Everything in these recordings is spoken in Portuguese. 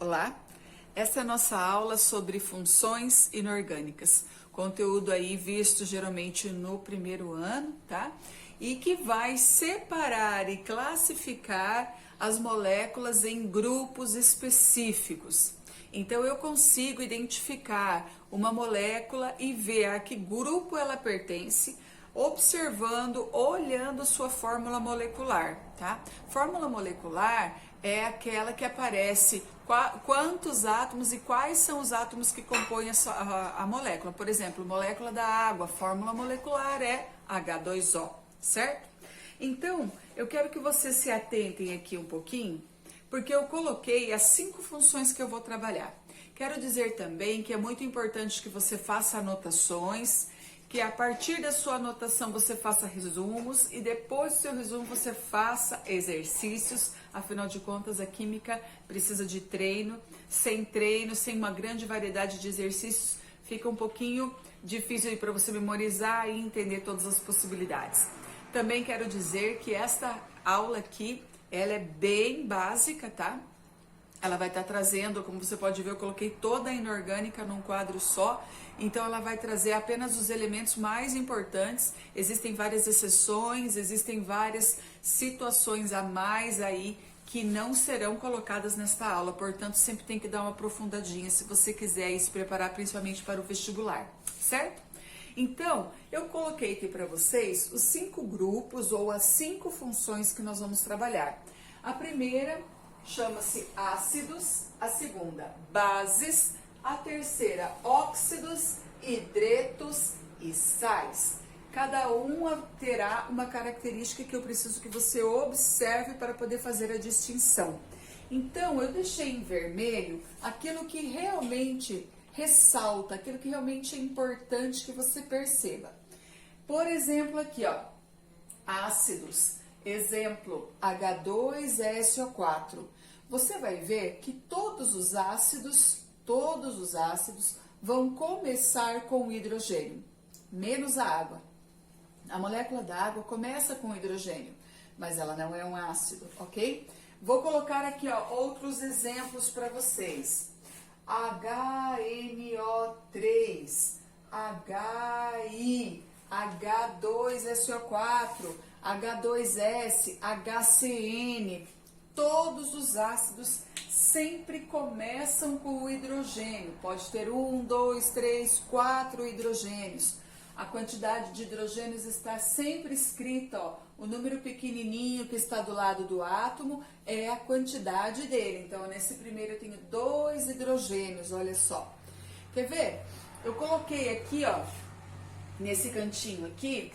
Olá, essa é a nossa aula sobre funções inorgânicas, conteúdo aí visto geralmente no primeiro ano, tá? E que vai separar e classificar as moléculas em grupos específicos. Então eu consigo identificar uma molécula e ver a que grupo ela pertence, observando, olhando sua fórmula molecular, tá? Fórmula molecular é aquela que aparece quantos átomos e quais são os átomos que compõem a molécula. Por exemplo, molécula da água, fórmula molecular é H2O, certo? Então, eu quero que vocês se atentem aqui um pouquinho, porque eu coloquei as 5 funções que eu vou trabalhar. Quero dizer também que é muito importante que você faça anotações, que a partir da sua anotação você faça resumos e depois do seu resumo você faça exercícios. Afinal de contas, a química precisa de treino. Sem treino, sem uma grande variedade de exercícios, fica um pouquinho difícil para você memorizar e entender todas as possibilidades. Também quero dizer que esta aula aqui, ela é bem básica, tá? Ela vai estar trazendo, como você pode ver, eu coloquei toda a inorgânica num quadro só, então ela vai trazer apenas os elementos mais importantes. Existem várias exceções, existem várias situações a mais aí que não serão colocadas nesta aula, portanto sempre tem que dar uma aprofundadinha se você quiser ir se preparar principalmente para o vestibular, certo? Então, eu coloquei aqui para vocês os 5 grupos ou as 5 funções que nós vamos trabalhar. A primeira chama-se ácidos, a segunda bases, a terceira óxidos, hidretos e sais. Cada uma terá uma característica que eu preciso que você observe para poder fazer a distinção. Então, eu deixei em vermelho aquilo que realmente ressalta, aquilo que realmente é importante que você perceba. Por exemplo, aqui, ó, ácidos. Exemplo, H2SO4. Você vai ver que todos os ácidos vão começar com hidrogênio, menos a água. A molécula da água começa com hidrogênio, mas ela não é um ácido, ok? Vou colocar aqui, ó, outros exemplos para vocês. HNO3, HI, H2SO4, H2S, HCN, todos os ácidos sempre começam com o hidrogênio. Pode ter 1, 2, 3, 4 hidrogênios. A quantidade de hidrogênios está sempre escrita, ó, o número pequenininho que está do lado do átomo é a quantidade dele. Então, nesse primeiro eu tenho 2 hidrogênios, olha só. Quer ver? Eu coloquei aqui, ó, nesse cantinho aqui,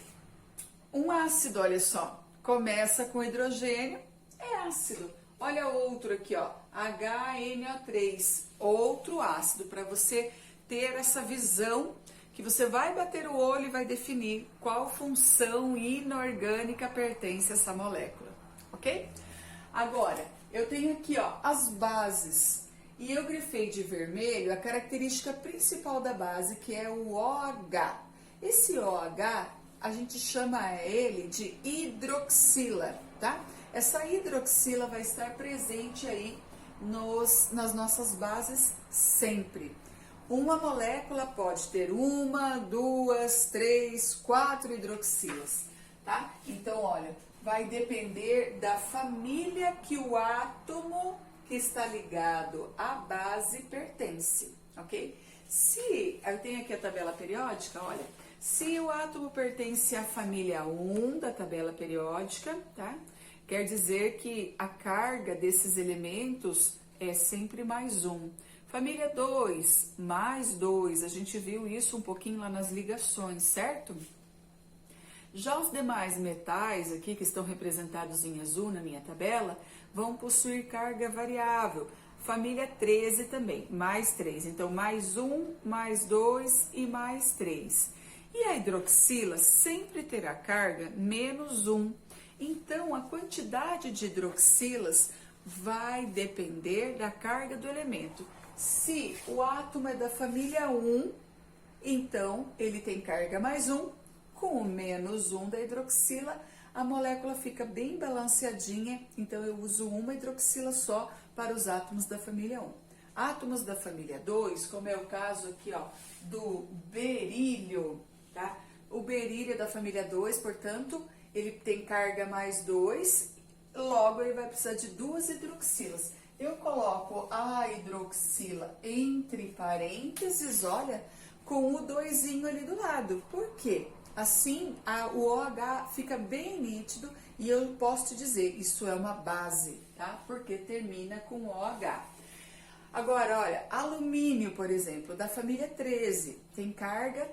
um ácido, olha só. Começa com hidrogênio, é ácido. Olha outro aqui, ó, HNO3, outro ácido, para você ter essa visão que você vai bater o olho e vai definir qual função inorgânica pertence a essa molécula, ok? Agora, eu tenho aqui, ó, as bases. E eu grifei de vermelho a característica principal da base, que é o OH. Esse OH, a gente chama ele de hidroxila, tá? Essa hidroxila vai estar presente aí nas nossas bases sempre. Uma molécula pode ter 1, 2, 3, 4 hidroxilas, tá? Então, olha, vai depender da família que o átomo que está ligado à base pertence, ok? Se, eu tenho aqui a tabela periódica, olha, se o átomo pertence à família 1 da tabela periódica, tá? Quer dizer que a carga desses elementos é sempre mais 1. Família 2, mais 2, a gente viu isso um pouquinho lá nas ligações, certo? Já os demais metais aqui, que estão representados em azul na minha tabela, vão possuir carga variável. Família 13 também, mais 3. Então, mais 1, mais 2 e mais 3. E a hidroxila sempre terá carga menos 1. Então, a quantidade de hidroxilas vai depender da carga do elemento. Se o átomo é da família 1, então ele tem carga mais 1, com o menos 1 da hidroxila, a molécula fica bem balanceadinha, então eu uso uma hidroxila só para os átomos da família 1. Átomos da família 2, como é o caso aqui, ó, do berílio, tá? O berílio é da família 2, portanto, ele tem carga mais 2, logo ele vai precisar de 2 hidroxilas. Eu coloco a hidroxila entre parênteses, olha, com o 2zinho ali do lado. Por quê? Assim, o OH fica bem nítido e eu posso te dizer, isso é uma base, tá? Porque termina com OH. Agora, olha, alumínio, por exemplo, da família 13, tem carga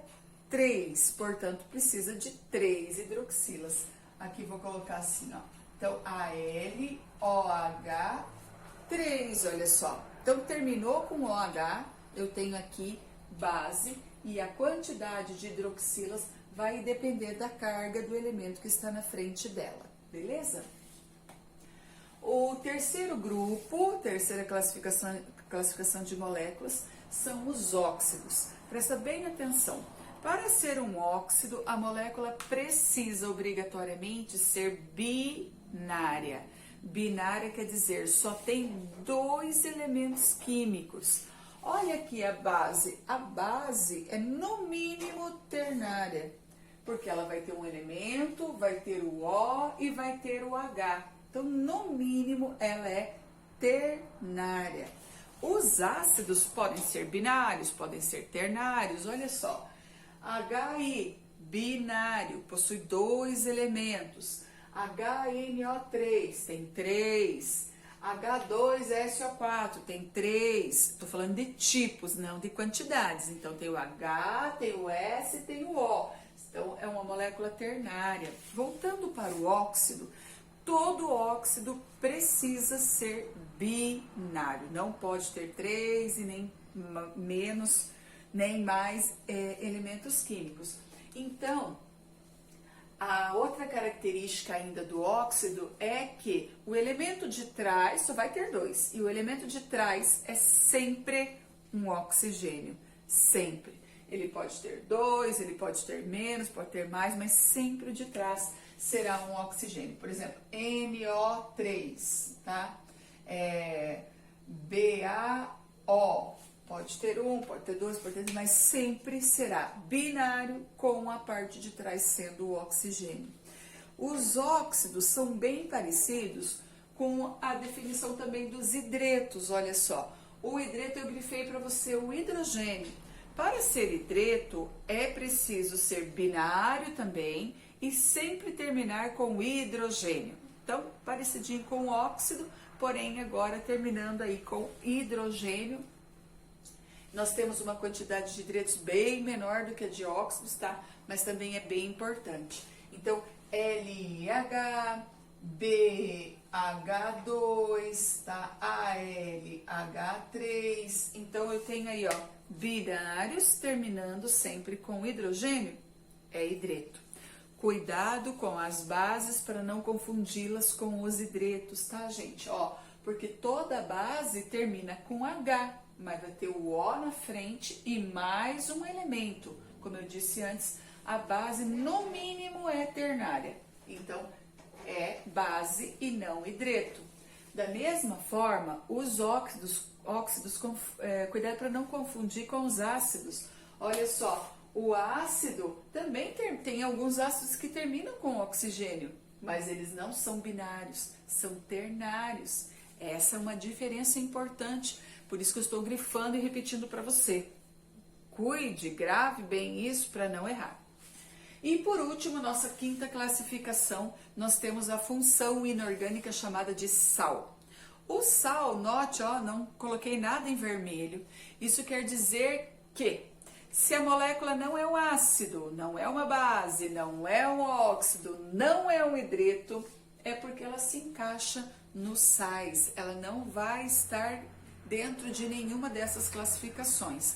3, portanto, precisa de 3 hidroxilas. Aqui vou colocar assim, ó. Então, AlOH3, olha só. Então, terminou com OH, eu tenho aqui base e a quantidade de hidroxilas vai depender da carga do elemento que está na frente dela, beleza? O terceiro grupo, terceira classificação de moléculas, são os óxidos. Presta bem atenção. Para ser um óxido, a molécula precisa obrigatoriamente ser binária. Binária quer dizer, só tem 2 elementos químicos. Olha aqui a base. A base é no mínimo ternária, porque ela vai ter um elemento, vai ter o O e vai ter o H. Então, no mínimo, ela é ternária. Os ácidos podem ser binários, podem ser ternários, olha só. HI, binário, possui 2 elementos. HNO3 tem 3. H2SO4 tem 3. Estou falando de tipos, não de quantidades. Então, tem o H, tem o S, tem o O. Então, é uma molécula ternária. Voltando para o óxido, todo óxido precisa ser binário. Não pode ter 3 e nem menos, nem mais elementos químicos. Então, a outra característica ainda do óxido é que o elemento de trás só vai ter 2. E o elemento de trás é sempre um oxigênio. Sempre. Ele pode ter 2, ele pode ter menos, pode ter mais, mas sempre o de trás será um oxigênio. Por exemplo, NO3, tá? BaO. Pode ter 1, pode ter 2, pode ter 3, mas sempre será binário com a parte de trás sendo o oxigênio. Os óxidos são bem parecidos com a definição também dos hidretos, olha só. O hidreto eu grifei para você o hidrogênio. Para ser hidreto é preciso ser binário também e sempre terminar com hidrogênio. Então, parecidinho com o óxido, porém agora terminando aí com hidrogênio. Nós temos uma quantidade de hidretos bem menor do que a de óxidos, tá? Mas também é bem importante. Então, LH, BH2, tá? ALH3. Então, eu tenho aí, ó, binários terminando sempre com hidrogênio, é hidreto. Cuidado com as bases para não confundi-las com os hidretos, tá, gente? Ó, porque toda base termina com H, mas vai ter o O na frente e mais um elemento. Como eu disse antes, a base no mínimo é ternária. Então, é base e não hidreto. Da mesma forma, os óxidos cuidado para não confundir com os ácidos. Olha só, o ácido também tem alguns ácidos que terminam com oxigênio, mas eles não são binários, são ternários. Essa é uma diferença importante, por isso que eu estou grifando e repetindo para você. Cuide, grave bem isso para não errar. E por último, nossa quinta classificação, nós temos a função inorgânica chamada de sal. O sal, note, ó, não coloquei nada em vermelho. Isso quer dizer que se a molécula não é um ácido, não é uma base, não é um óxido, não é um hidreto, é porque ela se encaixa nos sais. Ela não vai estar dentro de nenhuma dessas classificações.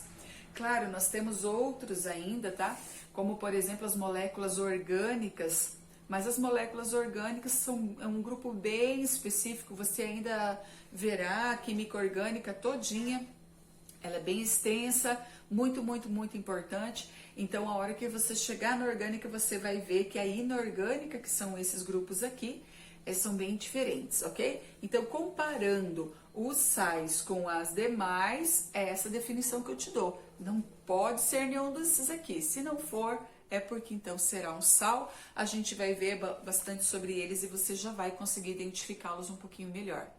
Claro, nós temos outros ainda, tá? Como, por exemplo, as moléculas orgânicas, mas as moléculas orgânicas são um grupo bem específico, você ainda verá a química orgânica todinha, ela é bem extensa, muito, muito, muito importante. Então, a hora que você chegar na orgânica, você vai ver que a inorgânica, que são esses grupos aqui, são bem diferentes, ok? Então, comparando os sais com as demais, é essa definição que eu te dou. Não pode ser nenhum desses aqui. Se não for, é porque então será um sal. A gente vai ver bastante sobre eles e você já vai conseguir identificá-los um pouquinho melhor,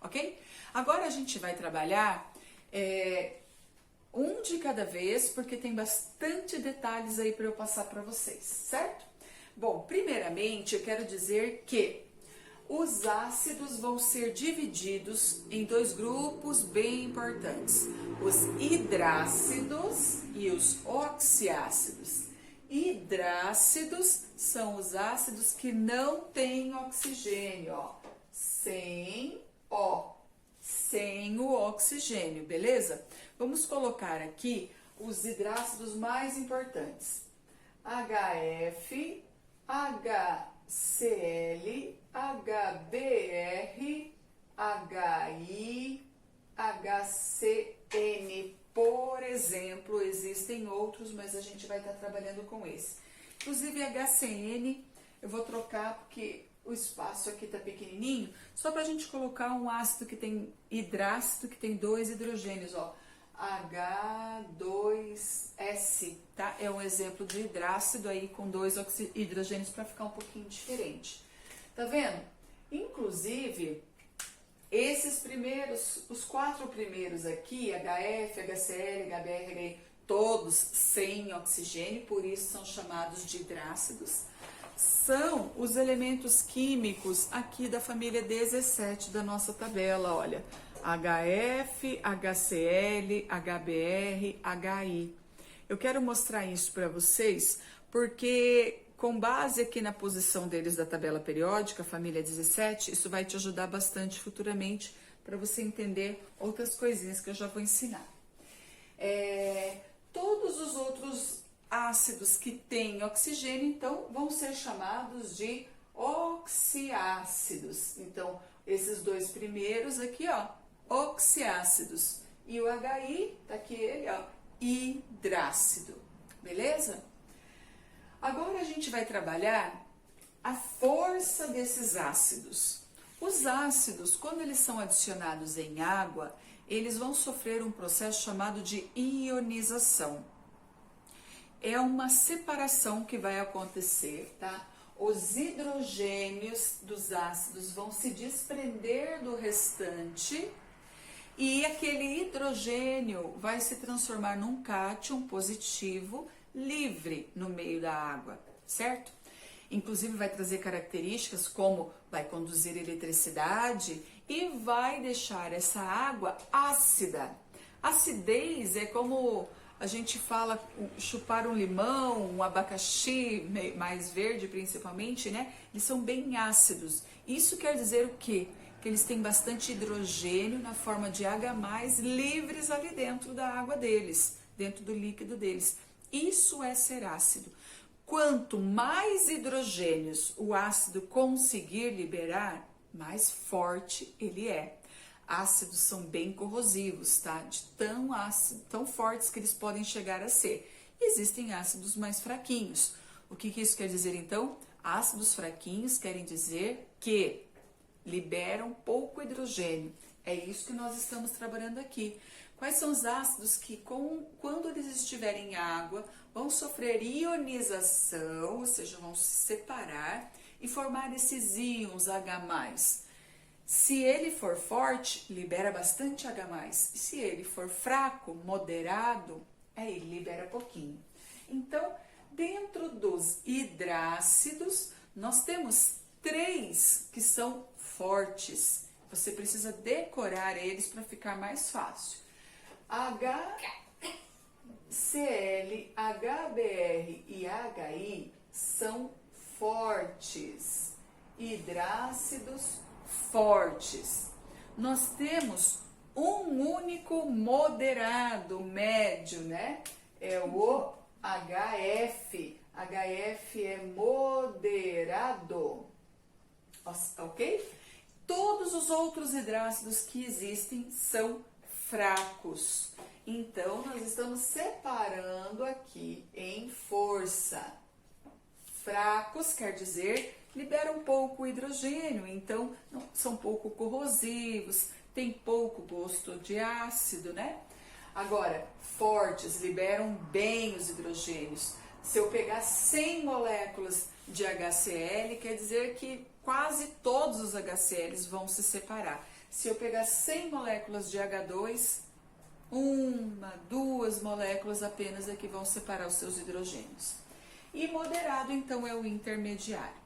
ok? Agora a gente vai trabalhar um de cada vez, porque tem bastante detalhes aí para eu passar para vocês, certo? Bom, primeiramente eu quero dizer que os ácidos vão ser divididos em dois grupos bem importantes: os hidrácidos e os oxiácidos. Hidrácidos são os ácidos que não têm oxigênio, ó, sem o oxigênio, beleza? Vamos colocar aqui os hidrácidos mais importantes: HF, HCl, HBr, HI, HCN, por exemplo. Existem outros, mas a gente vai estar trabalhando com esse. Inclusive HCN eu vou trocar porque o espaço aqui tá pequenininho, só pra gente colocar um ácido que tem hidrácido, que tem 2 hidrogênios, ó, H2S, tá? É um exemplo de hidrácido aí com 2 hidrogênios para ficar um pouquinho diferente. Tá vendo? Inclusive, esses primeiros, os 4 primeiros aqui, HF, HCl, HBr, HI, todos sem oxigênio, por isso são chamados de hidrácidos. São os elementos químicos aqui da família 17 da nossa tabela, olha. HF, HCl, HBr, HI. Eu quero mostrar isso para vocês porque, com base aqui na posição deles da tabela periódica, família 17, isso vai te ajudar bastante futuramente para você entender outras coisinhas que eu já vou ensinar. Todos os outros ácidos que têm oxigênio, então, vão ser chamados de oxiácidos. Então, esses 2 primeiros aqui, ó, oxiácidos. E o HI, tá aqui ele, ó, hidrácido. Beleza? Agora a gente vai trabalhar a força desses ácidos. Os ácidos, quando eles são adicionados em água, eles vão sofrer um processo chamado de ionização. É uma separação que vai acontecer, tá? Os hidrogênios dos ácidos vão se desprender do restante e aquele hidrogênio vai se transformar num cátion positivo livre no meio da água, certo? Inclusive vai trazer características como vai conduzir eletricidade e vai deixar essa água ácida. Acidez é como a gente fala chupar um limão, um abacaxi mais verde principalmente, né? Eles são bem ácidos. Isso quer dizer o quê? Que eles têm bastante hidrogênio na forma de H+, livres ali dentro da água deles, dentro do líquido deles. Isso é ser ácido. Quanto mais hidrogênios o ácido conseguir liberar, mais forte ele é. Ácidos são bem corrosivos, tá? De tão fortes que eles podem chegar a ser. Existem ácidos mais fraquinhos. O que isso quer dizer então? Ácidos fraquinhos querem dizer que liberam pouco hidrogênio. É isso que nós estamos trabalhando aqui. Quais são os ácidos que, quando eles estiverem em água, vão sofrer ionização, ou seja, vão se separar e formar esses íons H+. Se ele for forte, libera bastante H+. Se ele for fraco, moderado, ele libera pouquinho. Então, dentro dos hidrácidos, nós temos 3 que são fortes. Você precisa decorar eles para ficar mais fácil. HCl, HBr e HI são fortes. Hidrácidos fortes. Nós temos um único moderado, médio, né? É o HF. HF é moderado. Ok? Todos os outros hidrácidos que existem são fracos. Então, nós estamos separando aqui em força. Fracos quer dizer liberam pouco hidrogênio, então são pouco corrosivos, tem pouco gosto de ácido, né? Agora, fortes liberam bem os hidrogênios. Se eu pegar 100 moléculas de HCl, quer dizer que quase todos os HCls vão se separar. Se eu pegar 100 moléculas de H2, 1, 2 moléculas apenas é que vão separar os seus hidrogênios. E moderado, então, é o intermediário.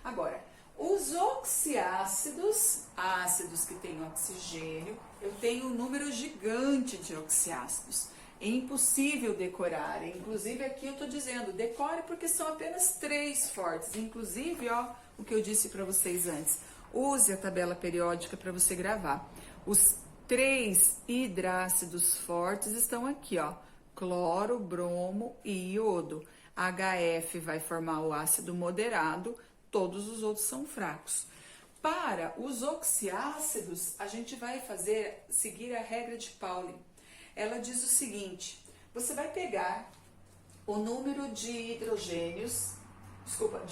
Agora, os oxiácidos, ácidos que têm oxigênio, eu tenho um número gigante de oxiácidos. É impossível decorar. Inclusive, aqui eu estou dizendo, decore porque são apenas 3 fortes. Inclusive, ó, o que eu disse para vocês antes. Use a tabela periódica para você gravar. Os 3 hidrácidos fortes estão aqui, ó. Cloro, bromo e iodo. HF vai formar o ácido moderado, todos os outros são fracos. Para os oxiácidos, a gente vai seguir a regra de Pauli. Ela diz o seguinte, você vai pegar o número de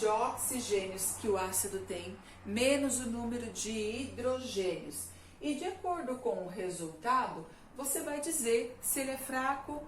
oxigênios que o ácido tem, menos o número de hidrogênios. E de acordo com o resultado, você vai dizer se ele é fraco,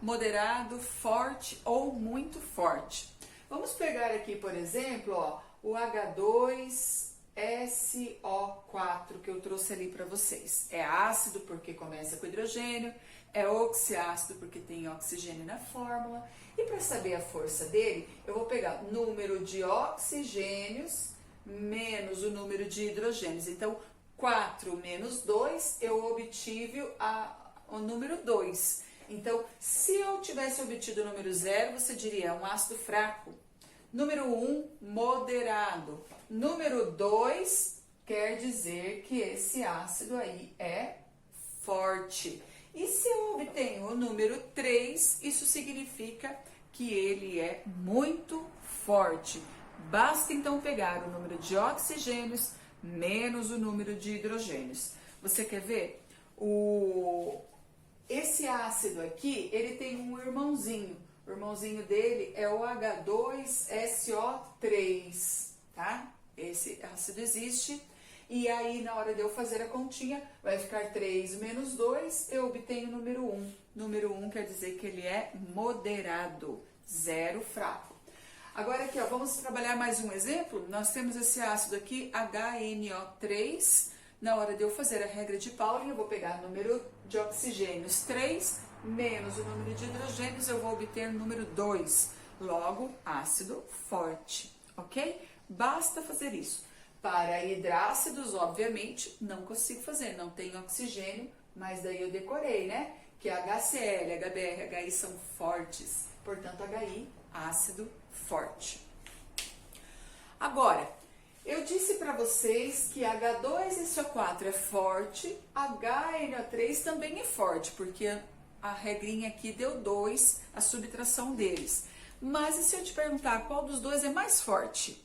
moderado, forte ou muito forte. Vamos pegar aqui, por exemplo, ó, o H2SO4 que eu trouxe ali para vocês. É ácido porque começa com hidrogênio, é oxiácido porque tem oxigênio na fórmula. E para saber a força dele, eu vou pegar o número de oxigênios menos o número de hidrogênios. Então, 4 menos 2, eu obtive o número 2. Então, se eu tivesse obtido o número 0, você diria um ácido fraco. Número 1, moderado. Número 2, quer dizer que esse ácido aí é forte. E se eu obtenho o número 3, isso significa que ele é muito forte. Basta então pegar o número de oxigênios menos o número de hidrogênios. Você quer ver? Esse ácido aqui, ele tem um irmãozinho. O irmãozinho dele é o H2SO3, tá? Esse ácido existe. E aí, na hora de eu fazer a continha, vai ficar 3 menos 2, eu obtenho o número 1. Número 1 quer dizer que ele é moderado, 0 fraco. Agora aqui, ó, vamos trabalhar mais um exemplo. Nós temos esse ácido aqui, HNO3. Na hora de eu fazer a regra de Pauli, eu vou pegar o número de oxigênios 3 menos o número de hidrogênios, eu vou obter o número 2. Logo, ácido forte, ok? Basta fazer isso. Para hidrácidos, obviamente, não consigo fazer, não tem oxigênio, mas daí eu decorei, né? Que HCl, HBr, HI são fortes, portanto, HI, ácido forte. Agora, eu disse para vocês que H2SO4 é forte, HNO3 também é forte, porque a regrinha aqui deu 2, a subtração deles. Mas e se eu te perguntar qual dos dois é mais forte?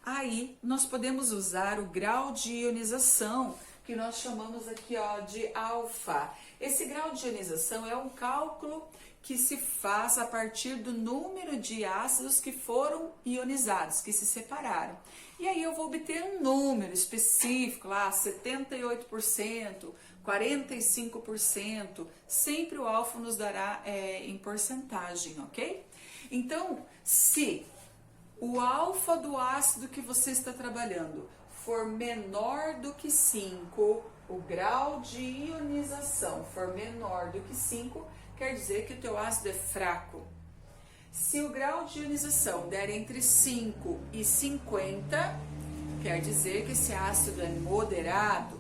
Aí nós podemos usar o grau de ionização, que nós chamamos aqui, ó, de alfa. Esse grau de ionização é um cálculo que se faz a partir do número de ácidos que foram ionizados, que se separaram. E aí eu vou obter um número específico, lá 78%, 45%, sempre o alfa nos dará em porcentagem, ok? Então, se o alfa do ácido que você está trabalhando for menor do que 5, o grau de ionização for menor do que 5, quer dizer que o teu ácido é fraco. Se o grau de ionização der entre 5 e 50, quer dizer que esse ácido é moderado.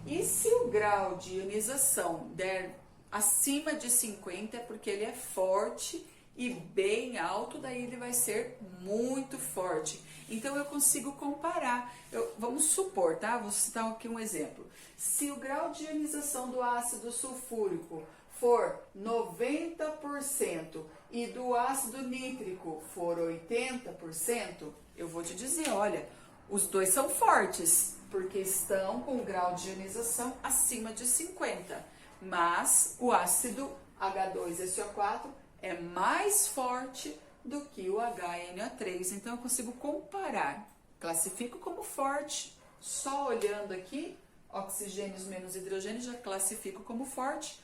E se o grau de ionização der acima de 50, é porque ele é forte e bem alto, daí ele vai ser muito forte. Então eu consigo comparar. Vamos supor, tá? Vou citar aqui um exemplo. Se o grau de ionização do ácido sulfúrico for 90% e do ácido nítrico for 80%, eu vou te dizer, olha, os dois são fortes, porque estão com o grau de ionização acima de 50. Mas o ácido H2SO4 é mais forte do que o HNO3. Então, eu consigo comparar. Classifico como forte, só olhando aqui, oxigênios menos hidrogênio, já classifico como forte.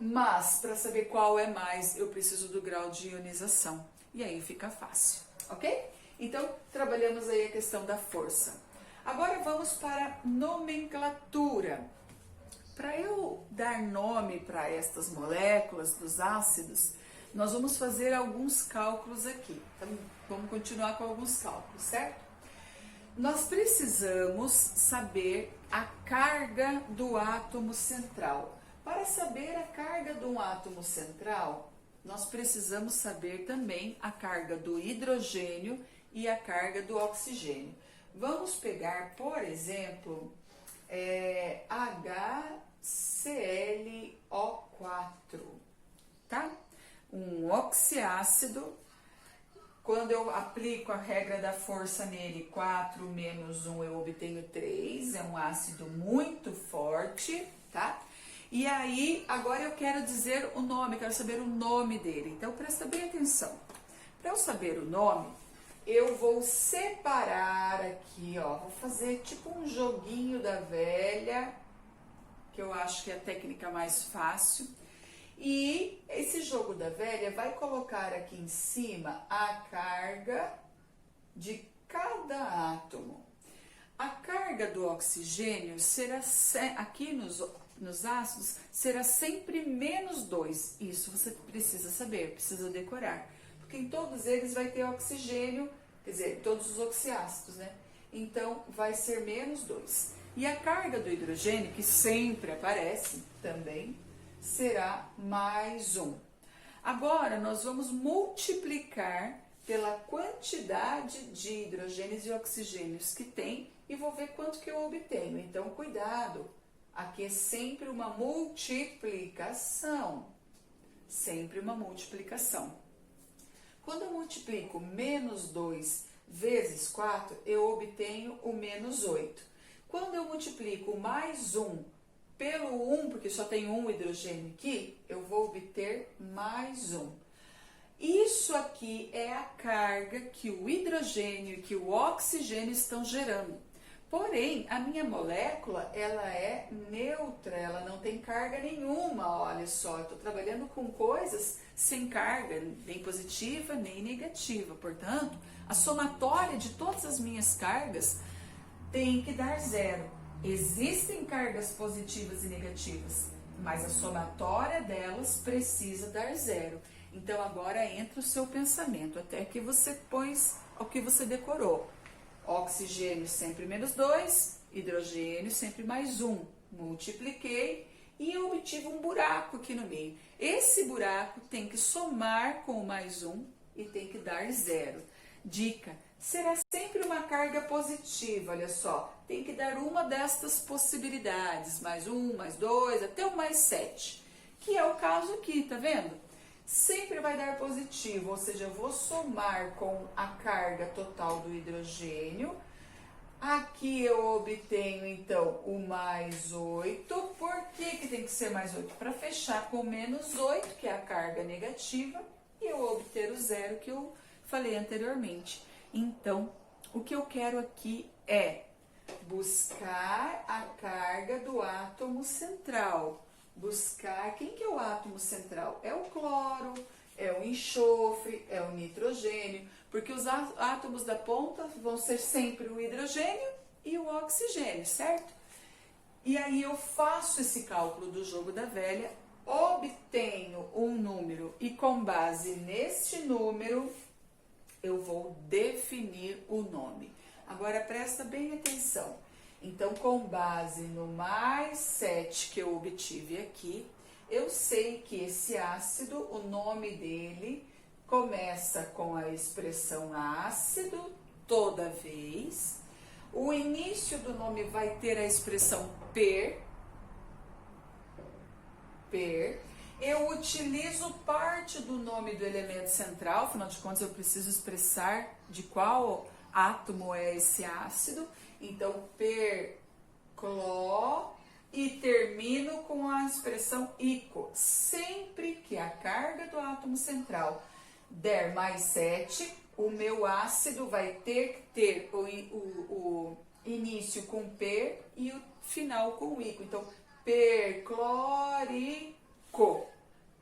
Mas, para saber qual é mais, eu preciso do grau de ionização. E aí fica fácil, ok? Então, trabalhamos aí a questão da força. Agora, vamos para a nomenclatura. Para eu dar nome para estas moléculas dos ácidos, nós vamos fazer alguns cálculos aqui. Então, vamos continuar com alguns cálculos, certo? Nós precisamos saber a carga do átomo central. Para saber a carga de um átomo central, nós precisamos saber também a carga do hidrogênio e a carga do oxigênio. Vamos pegar, por exemplo, HClO4, tá? Um oxiácido. Quando eu aplico a regra da força nele, 4 menos 1, eu obtenho 3. É um ácido muito forte, tá? E aí, agora eu quero dizer o nome, quero saber o nome dele. Então, presta bem atenção. Para eu saber o nome, eu vou separar aqui, ó. Vou fazer tipo um joguinho da velha, que eu acho que é a técnica mais fácil. E esse jogo da velha vai colocar aqui em cima a carga de cada átomo. A carga do oxigênio será, aqui nos ácidos, será sempre menos 2. Isso você precisa saber, precisa decorar. Porque em todos eles vai ter oxigênio, quer dizer, todos os oxiácidos, né? Então, vai ser menos 2. E a carga do hidrogênio, que sempre aparece também, será mais 1. Agora, nós vamos multiplicar pela quantidade de hidrogênios e oxigênios que tem e vou ver quanto que eu obtenho. Então, cuidado, aqui é sempre uma multiplicação. Sempre uma multiplicação. Quando eu multiplico menos 2 vezes 4, eu obtenho o menos 8. Quando eu multiplico mais 1 pelo 1, porque só tem um hidrogênio aqui, eu vou obter mais 1. Isso aqui é a carga que o hidrogênio e que o oxigênio estão gerando. Porém, a minha molécula, ela é neutra, ela não tem carga nenhuma, olha só. Eu estou trabalhando com coisas sem carga, nem positiva, nem negativa. Portanto, a somatória de todas as minhas cargas tem que dar 0. Existem cargas positivas e negativas, mas a somatória delas precisa dar 0. Então, agora entra o seu pensamento, até que você pôs o que você decorou. Oxigênio sempre menos 2, hidrogênio sempre mais 1. Multipliquei e eu obtive um buraco aqui no meio. Esse buraco tem que somar com o mais 1 e tem que dar 0. Dica: será sempre uma carga positiva, olha só. Tem que dar uma destas possibilidades, mais 1, mais 2, até o mais 7. Que é o caso aqui, tá vendo? Sempre vai dar positivo, ou seja, eu vou somar com a carga total do hidrogênio. Aqui eu obtenho, então, o mais 8. Por que tem que ser mais 8? Para fechar com menos 8, que é a carga negativa, e eu obter o 0 que eu falei anteriormente. Então, o que eu quero aqui é buscar a carga do átomo central. Buscar, quem que é o átomo central? É o cloro, é o enxofre, é o nitrogênio, porque os átomos da ponta vão ser sempre o hidrogênio e o oxigênio, certo? E aí eu faço esse cálculo do jogo da velha, obtenho um número e com base neste número eu vou definir o nome. Agora presta bem atenção. Então, com base no mais 7 que eu obtive aqui, eu sei que esse ácido, o nome dele, começa com a expressão ácido toda vez. O início do nome vai ter a expressão per. Eu utilizo parte do nome do elemento central, afinal de contas eu preciso expressar de qual átomo é esse ácido. Então, percló e termino com a expressão ico. Sempre que a carga do átomo central der mais 7, o meu ácido vai ter que ter o início com per e o final com ico. Então, perclórico.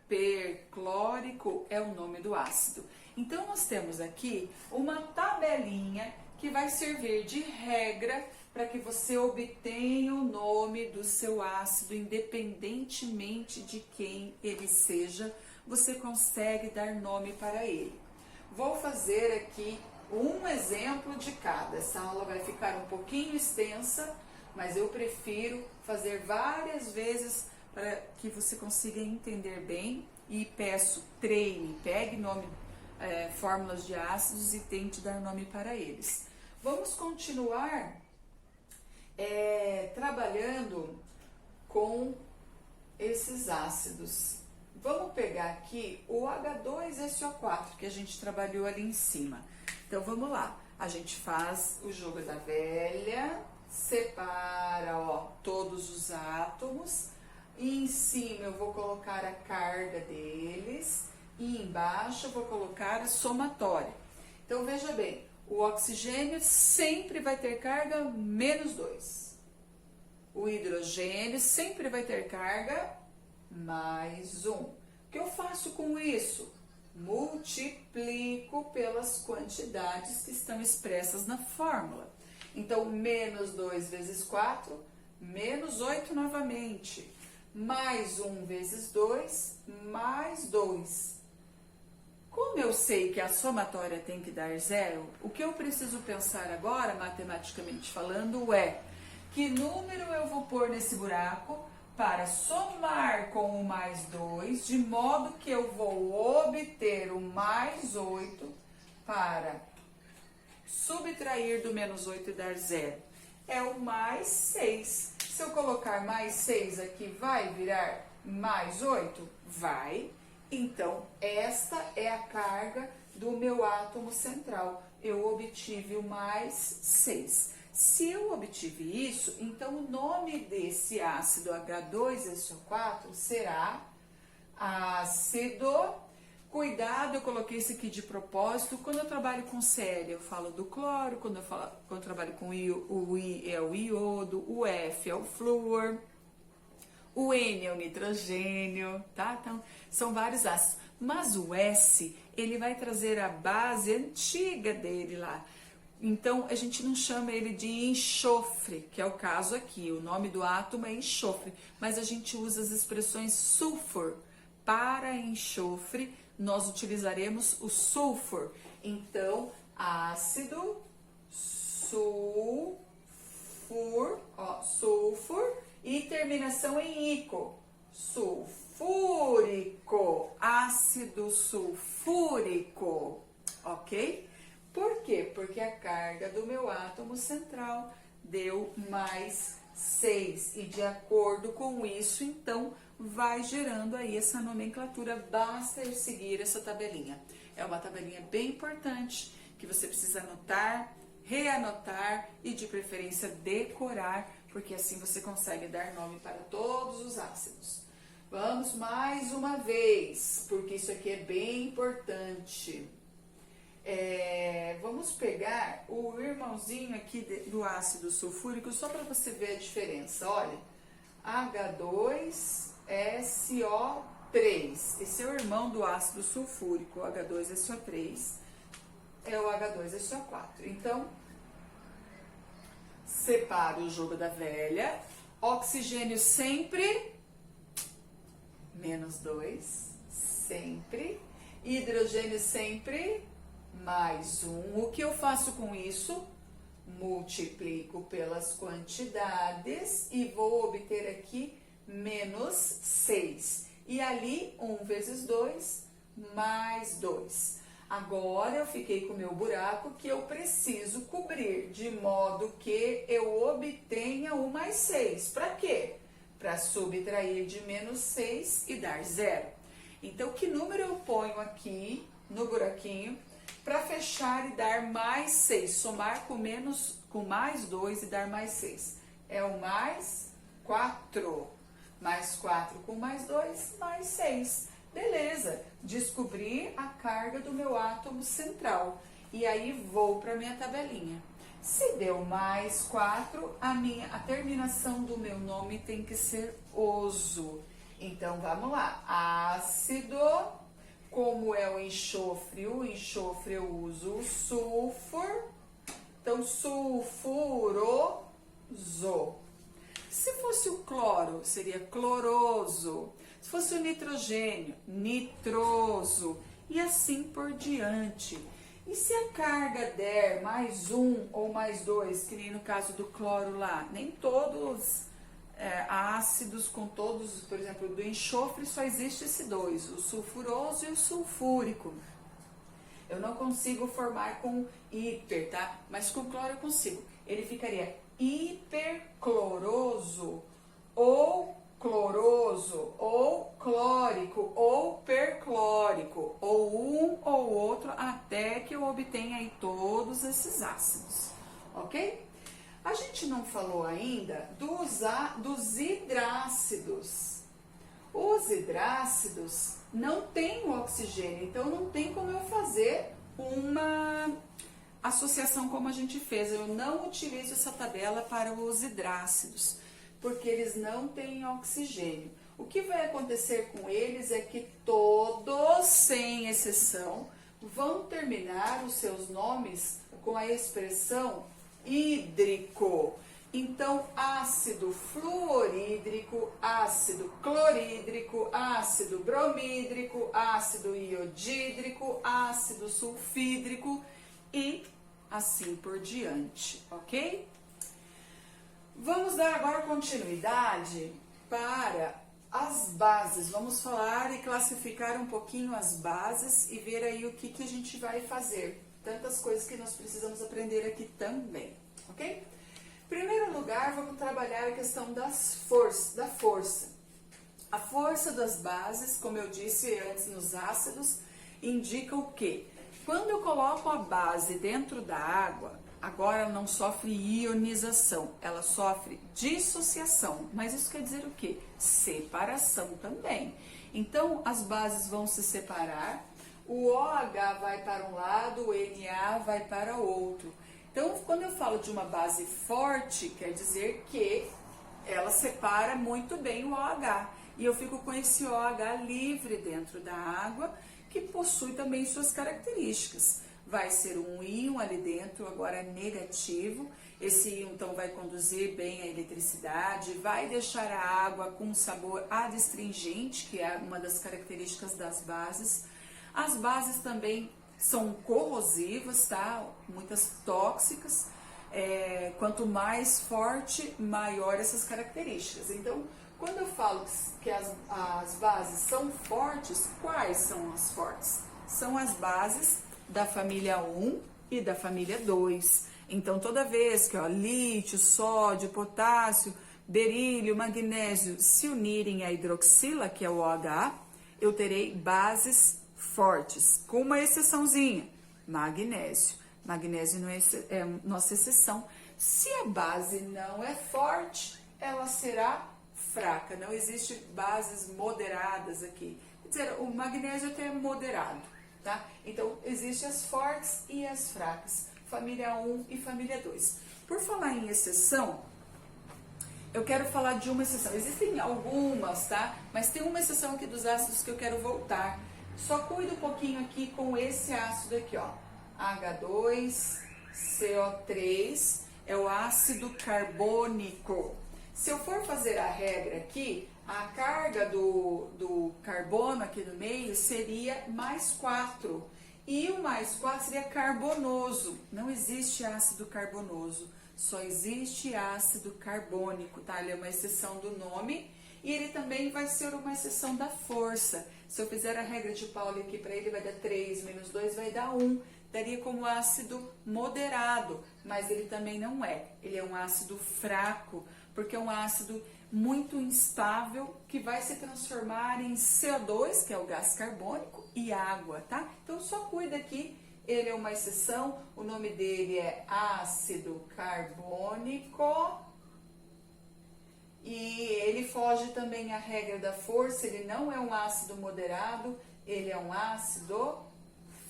Perclórico é o nome do ácido. Então, nós temos aqui uma tabelinha que vai servir de regra para que você obtenha o nome do seu ácido, independentemente de quem ele seja, você consegue dar nome para ele. Vou fazer aqui um exemplo de cada. Essa aula vai ficar um pouquinho extensa, mas eu prefiro fazer várias vezes para que você consiga entender bem e peço, treine, pegue fórmulas de ácidos e tente dar nome para eles. Vamos continuar trabalhando com esses ácidos. Vamos pegar aqui o H2SO4 que a gente trabalhou ali em cima. Então vamos lá, a gente faz o jogo da velha, separa todos os átomos, e em cima eu vou colocar a carga deles e embaixo eu vou colocar a somatória. Então veja bem, o oxigênio sempre vai ter carga menos 2. O hidrogênio sempre vai ter carga mais 1. O que eu faço com isso? Multiplico pelas quantidades que estão expressas na fórmula. Então, menos 2 vezes 4, menos 8 novamente. Mais 1 vezes 2, mais 2. Como eu sei que a somatória tem que dar 0, o que eu preciso pensar agora, matematicamente falando, é que número eu vou pôr nesse buraco para somar com o mais 2, de modo que eu vou obter o mais 8 para subtrair do menos 8 e dar 0. É o mais 6. Se eu colocar mais 6 aqui, vai virar mais 8? Vai. Então, esta é a carga do meu átomo central. Eu obtive o mais 6. Se eu obtive isso, então o nome desse ácido H2SO4 será ácido. Cuidado, eu coloquei isso aqui de propósito. Quando eu trabalho com Cl, eu falo do cloro. Quando eu trabalho com o I é o iodo, o F é o flúor, o N é o nitrogênio, tá? Então, são vários ácidos. Mas o S, ele vai trazer a base antiga dele lá. Então, a gente não chama ele de enxofre, que é o caso aqui. O nome do átomo é enxofre, mas a gente usa as expressões sulfur. Para enxofre, nós utilizaremos o sulfur. Então, ácido sulfur, sulfur, e terminação em ico, sulfúrico, ácido sulfúrico, ok? Por quê? Porque a carga do meu átomo central deu mais 6 e de acordo com isso, então, vai gerando aí essa nomenclatura. Basta eu seguir essa tabelinha. É uma tabelinha bem importante que você precisa anotar, reanotar e de preferência decorar, porque assim você consegue dar nome para todos os ácidos. Vamos mais uma vez, porque isso aqui é bem importante. Vamos pegar o irmãozinho aqui do ácido sulfúrico, só para você ver a diferença. Olha, H2SO3, esse é o irmão do ácido sulfúrico, H2SO3, é o H2SO4. Então, separo o jogo da velha, oxigênio sempre, menos 2, sempre, hidrogênio sempre, mais 1. O que eu faço com isso? Multiplico pelas quantidades e vou obter aqui menos 6. E ali, 1 vezes 2, mais 2. Agora, eu fiquei com o meu buraco que eu preciso cobrir, de modo que eu obtenha o mais 6. Para quê? Para subtrair de menos 6 e dar 0. Então, que número eu ponho aqui no buraquinho para fechar e dar mais 6? Somar com mais 2 e dar mais 6. É o mais 4. Mais 4 com mais 2, mais 6. Beleza, descobri a carga do meu átomo central. E aí vou para minha tabelinha. Se deu mais 4, a terminação do meu nome tem que ser oso. Então vamos lá. Ácido, como é o enxofre eu uso o sulfur. Então, sulfuroso. Se fosse o cloro, seria cloroso. Se fosse o nitrogênio, nitroso. E assim por diante. E se a carga der mais 1 ou mais 2, que nem no caso do cloro lá, nem todos ácidos com todos, por exemplo, do enxofre só existe esse 2, o sulfuroso e o sulfúrico. Eu não consigo formar com hiper, tá? Mas com cloro eu consigo. Ele ficaria hipercloroso, ou cloroso, ou clórico, ou perclórico, ou um ou outro, até que eu obtenha aí todos esses ácidos, ok? A gente não falou ainda dos hidrácidos. Os hidrácidos não têm o oxigênio, então não tem como eu fazer uma associação como a gente fez. Eu não utilizo essa tabela para os hidrácidos, porque eles não têm oxigênio. O que vai acontecer com eles é que todos, sem exceção, vão terminar os seus nomes com a expressão hídrico. Então, ácido fluorídrico, ácido clorídrico, ácido bromídrico, ácido iodídrico, ácido sulfídrico e assim por diante, ok? Vamos dar agora continuidade para as bases. Vamos falar e classificar um pouquinho as bases e ver aí o que a gente vai fazer. Tantas coisas que nós precisamos aprender aqui também, ok? Em primeiro lugar, vamos trabalhar a questão da força. A força das bases, como eu disse antes nos ácidos, indica o quê? Quando eu coloco a base dentro da água, agora ela não sofre ionização, ela sofre dissociação. Mas isso quer dizer o quê? Separação também. Então, as bases vão se separar, o OH vai para um lado, o Na vai para o outro. Então, quando eu falo de uma base forte, quer dizer que ela separa muito bem o OH. E eu fico com esse OH livre dentro da água, que possui também suas características. Vai ser um íon ali dentro, agora negativo. Esse íon, então, vai conduzir bem a eletricidade, vai deixar a água com sabor adstringente, que é uma das características das bases. As bases também são corrosivas, tá? Muitas tóxicas. Quanto mais forte, maior essas características. Então, quando eu falo que as bases são fortes, quais são as fortes? São as bases da família 1 e da família 2. Então, toda vez que lítio, sódio, potássio, berílio, magnésio se unirem à hidroxila, que é o OH, eu terei bases fortes, com uma exceçãozinha, magnésio. Magnésio não é nossa exceção. Se a base não é forte, ela será fraca. Não existe bases moderadas aqui. Quer dizer, o magnésio até é moderado, tá? Então, existem as fortes e as fracas. Família 1 e família 2. Por falar em exceção, eu quero falar de uma exceção. Existem algumas, tá? Mas tem uma exceção aqui dos ácidos que eu quero voltar. Só cuida um pouquinho aqui com esse ácido aqui, ó. H2CO3 é o ácido carbônico. Se eu for fazer a regra aqui, a carga do carbono aqui no meio seria mais 4. E o mais 4 seria carbonoso. Não existe ácido carbonoso, só existe ácido carbônico, tá? Ele é uma exceção do nome e ele também vai ser uma exceção da força. Se eu fizer a regra de Pauli aqui para ele, vai dar 3 menos 2 vai dar 1. Daria como ácido moderado, mas ele também não é. Ele é um ácido fraco, porque é um ácido muito instável que vai se transformar em CO2, que é o gás carbônico, e água, tá? Então, só cuida aqui, ele é uma exceção, o nome dele é ácido carbônico e ele foge também à regra da força, ele não é um ácido moderado, ele é um ácido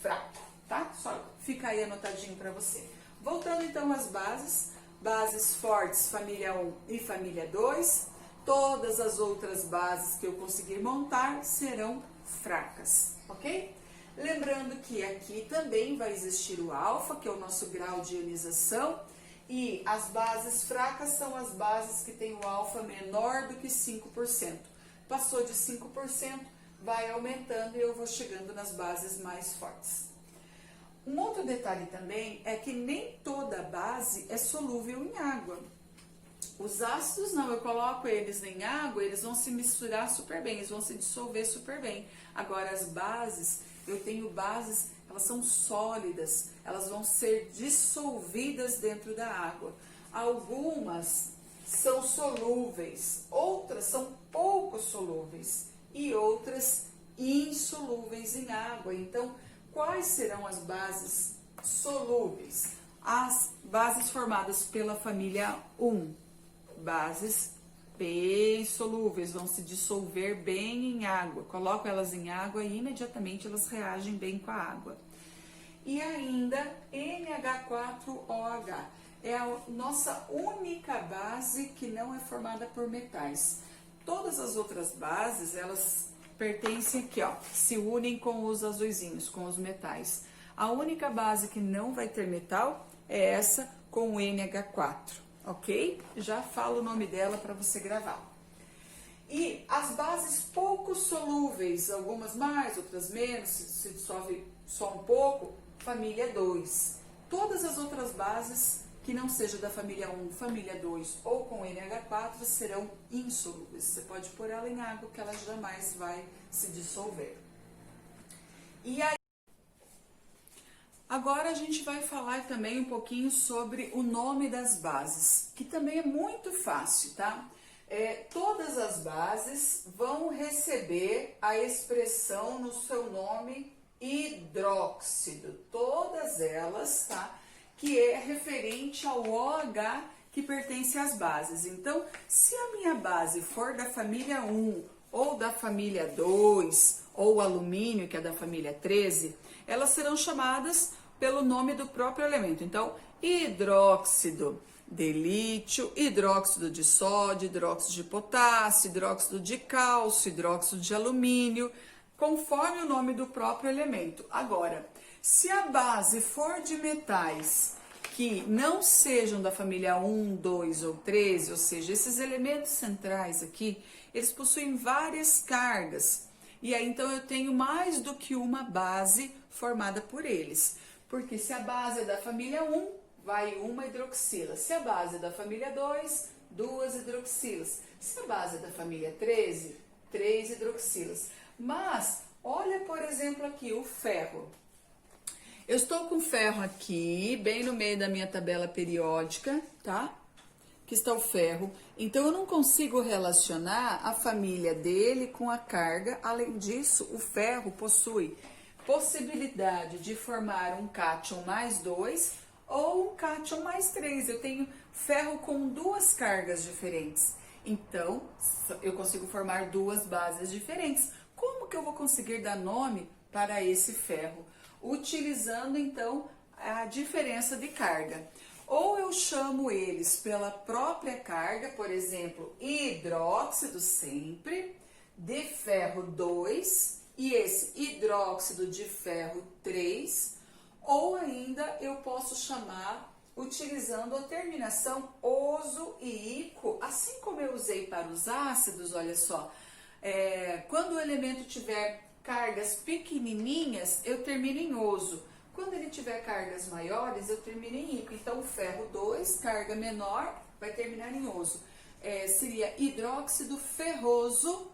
fraco, tá? Só fica aí anotadinho para você. Voltando então às bases fortes, família 1 e família 2, todas as outras bases que eu conseguir montar serão fracas, ok? Lembrando que aqui também vai existir o alfa, que é o nosso grau de ionização, e as bases fracas são as bases que têm o alfa menor do que 5%. Passou de 5%, vai aumentando e eu vou chegando nas bases mais fortes. Um outro detalhe também é que nem toda base é solúvel em água. Os ácidos não, eu coloco eles em água, eles vão se misturar super bem, eles vão se dissolver super bem. Agora as bases, eu tenho bases, elas são sólidas, elas vão ser dissolvidas dentro da água. Algumas são solúveis, outras são pouco solúveis e outras insolúveis em água. Então, quais serão as bases solúveis? As bases formadas pela família 1, bases bem solúveis, vão se dissolver bem em água. Coloco elas em água e imediatamente elas reagem bem com a água. E ainda NH4OH é a nossa única base que não é formada por metais. Todas as outras bases, elas pertencem aqui, ó, se unem com os azuisinhos, com os metais. A única base que não vai ter metal é essa com o NH4, ok? Já falo o nome dela para você gravar. E as bases pouco solúveis, algumas mais, outras menos, se dissolve só um pouco, família 2. Todas as outras bases que não seja da família 1, família 2 ou com NH4 serão insolúveis. Você pode pôr ela em água que ela jamais vai se dissolver. E aí, agora a gente vai falar também um pouquinho sobre o nome das bases, que também é muito fácil, tá? Todas as bases vão receber a expressão no seu nome hidróxido, todas elas, tá? Que é referente ao OH que pertence às bases. Então, se a minha base for da família 1 ou da família 2, ou alumínio, que é da família 13, elas serão chamadas pelo nome do próprio elemento. Então, hidróxido de lítio, hidróxido de sódio, hidróxido de potássio, hidróxido de cálcio, hidróxido de alumínio, conforme o nome do próprio elemento. Agora, se a base for de metais que não sejam da família 1, 2 ou 13, ou seja, esses elementos centrais aqui, eles possuem várias cargas. E aí, então, eu tenho mais do que uma base formada por eles. Porque se a base é da família 1, vai uma hidroxila. Se a base é da família 2, 2 hidroxilas. Se a base é da família 13, 3 hidroxilas. Mas, olha, por exemplo, aqui o ferro. Eu estou com ferro aqui, bem no meio da minha tabela periódica, tá? Que está o ferro. Então, eu não consigo relacionar a família dele com a carga. Além disso, o ferro possui possibilidade de formar um cátion mais 2 ou um cátion mais 3. Eu tenho ferro com duas cargas diferentes. Então, eu consigo formar duas bases diferentes. Como que eu vou conseguir dar nome para esse ferro? Utilizando, então, a diferença de carga. Ou eu chamo eles pela própria carga, por exemplo, hidróxido sempre, de ferro 2, e esse hidróxido de ferro 3, ou ainda eu posso chamar utilizando a terminação oso e ico, assim como eu usei para os ácidos, olha só, quando o elemento tiver cargas pequenininhas, eu termino em oso. Quando ele tiver cargas maiores, eu termino em ico. Então, o ferro 2, carga menor, vai terminar em oso. Seria hidróxido ferroso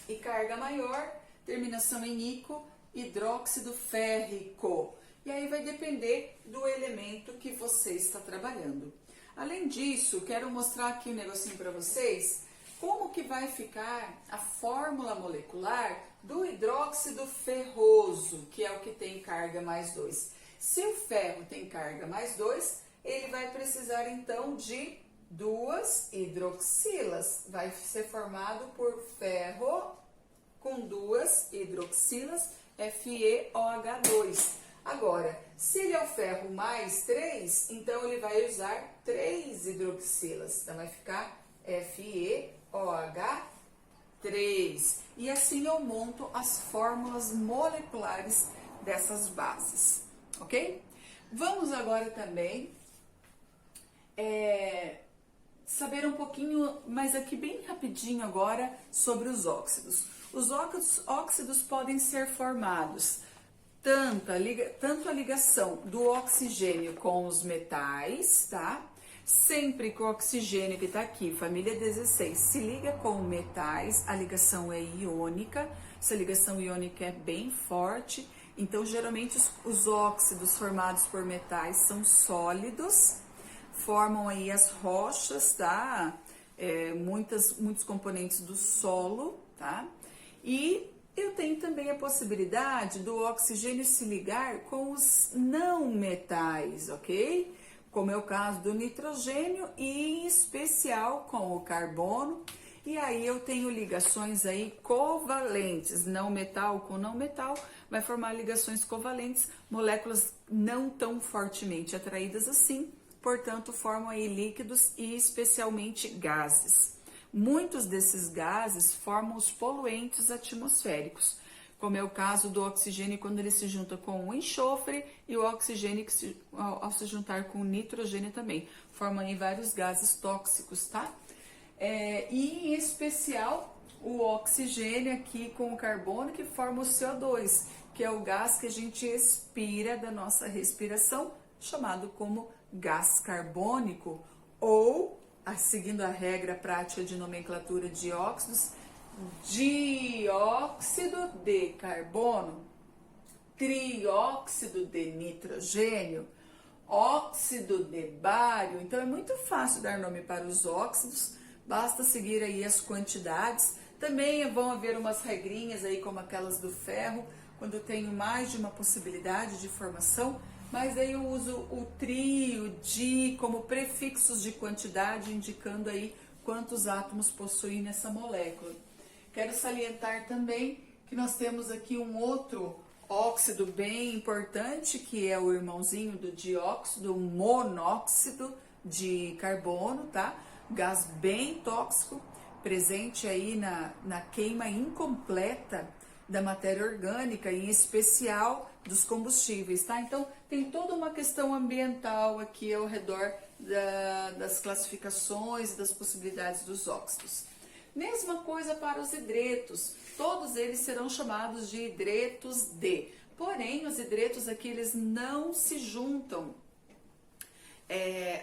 e carga maior, terminação em ico, hidróxido férrico. E aí vai depender do elemento que você está trabalhando. Além disso, quero mostrar aqui um negocinho para vocês, como que vai ficar a fórmula molecular do hidróxido ferroso, que é o que tem carga mais 2. Se o ferro tem carga mais 2, ele vai precisar então de duas hidroxilas. Vai ser formado por ferro com duas hidroxilas, FeOH2. Agora, se ele é o ferro mais 3, então ele vai usar 3 hidroxilas. Então vai ficar FeOH3. E assim eu monto as fórmulas moleculares dessas bases, ok? Vamos agora também saber um pouquinho, mas aqui bem rapidinho agora, sobre os óxidos. Os óxidos podem ser formados tanto a ligação do oxigênio com os metais, tá? Sempre que o oxigênio que está aqui, família 16, se liga com metais, a ligação é iônica. Essa ligação iônica é bem forte. Então, geralmente, os óxidos formados por metais são sólidos, formam aí as rochas, tá? Muitos componentes do solo, tá? E eu tenho também a possibilidade do oxigênio se ligar com os não metais, ok? Como é o caso do nitrogênio e em especial com o carbono. E aí eu tenho ligações aí covalentes, não metal com não metal, vai formar ligações covalentes, moléculas não tão fortemente atraídas assim, portanto formam aí líquidos e especialmente gases. Muitos desses gases formam os poluentes atmosféricos, como é o caso do oxigênio quando ele se junta com o enxofre e o oxigênio que ao se juntar com o nitrogênio também, formam aí vários gases tóxicos, tá? E em especial o oxigênio aqui com o carbono que forma o CO2, que é o gás que a gente expira da nossa respiração, chamado como gás carbônico, ou, seguindo a regra prática de nomenclatura de óxidos, dióxido de carbono, trióxido de nitrogênio, óxido de bário. Então é muito fácil dar nome para os óxidos, basta seguir aí as quantidades. Também vão haver umas regrinhas aí como aquelas do ferro, quando eu tenho mais de uma possibilidade de formação, mas aí eu uso o tri, o di como prefixos de quantidade, indicando aí quantos átomos possuem nessa molécula. Quero salientar também que nós temos aqui um outro óxido bem importante, que é o irmãozinho do dióxido, o monóxido de carbono, tá? Gás bem tóxico, presente aí na queima incompleta da matéria orgânica, em especial dos combustíveis, tá? Então, tem toda uma questão ambiental aqui ao redor das classificações e das possibilidades dos óxidos. Mesma coisa para os hidretos, todos eles serão chamados de hidretos de, porém, os hidretos aqui, eles não se juntam.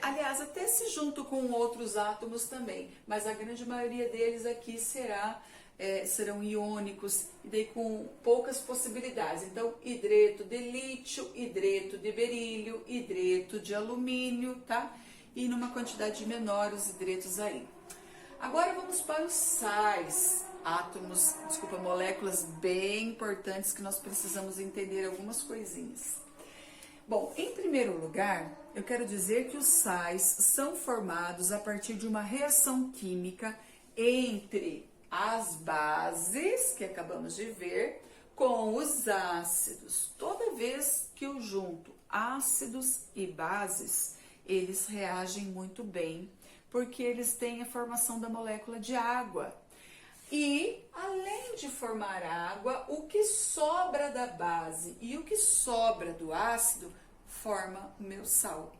Aliás, até se juntam com outros átomos também, mas a grande maioria deles aqui serão iônicos, e daí com poucas possibilidades. Então, hidreto de lítio, hidreto de berílio, hidreto de alumínio, tá? E numa quantidade menor os hidretos aí. Agora vamos para os sais, moléculas bem importantes que nós precisamos entender algumas coisinhas. Bom, em primeiro lugar, eu quero dizer que os sais são formados a partir de uma reação química entre as bases, que acabamos de ver, com os ácidos. Toda vez que eu junto ácidos e bases, eles reagem muito bem, porque eles têm a formação da molécula de água. E, além de formar água, o que sobra da base e o que sobra do ácido forma o meu sal.